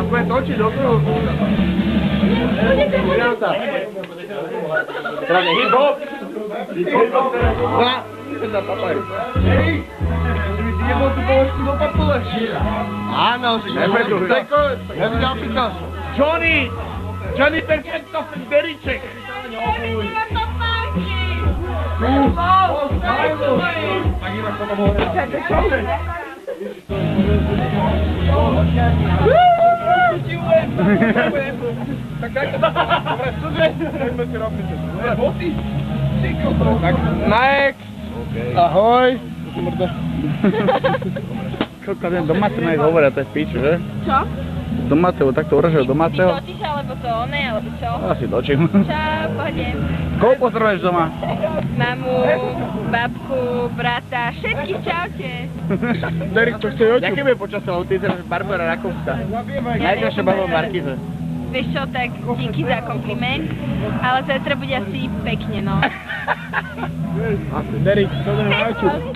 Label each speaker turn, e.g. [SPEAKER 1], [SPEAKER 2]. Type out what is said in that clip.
[SPEAKER 1] bude točiť do kruhu. Teda nie hip-hop. Hip-hop teraz. Teda papaj. Hej! Jebo tu položku do papule. Áno, si nevedel. Nevidel si to? Johnny! Johnny, perché to ten Deriček? Tak imaš potom hore. Tak dajte to. Dobre, dobre. Dajme si rovnice. Dobre, boty. Tak, next. Ahoj.
[SPEAKER 2] Koľko ten domáce majú hovoria, to je v píču, že?
[SPEAKER 3] Čo?
[SPEAKER 2] Domáceho, takto uražajú domáceho?
[SPEAKER 3] Ty točíš, alebo to one, alebo čo?
[SPEAKER 2] Asi točím.
[SPEAKER 3] Čau, pohodem.
[SPEAKER 2] Koho pozdravuješ doma?
[SPEAKER 3] Mamu, babku, brata, všetkých čaute.
[SPEAKER 1] Derik, čo chce oču?
[SPEAKER 2] Jaké bude počasie, lebo ty chceš Barbara Rakovská? Najkrajšia baba v Markize.
[SPEAKER 3] Vieš čo, tak díky za kompliment, ale zajtra bude asi pekne, no.
[SPEAKER 1] Derik, čo to na oču?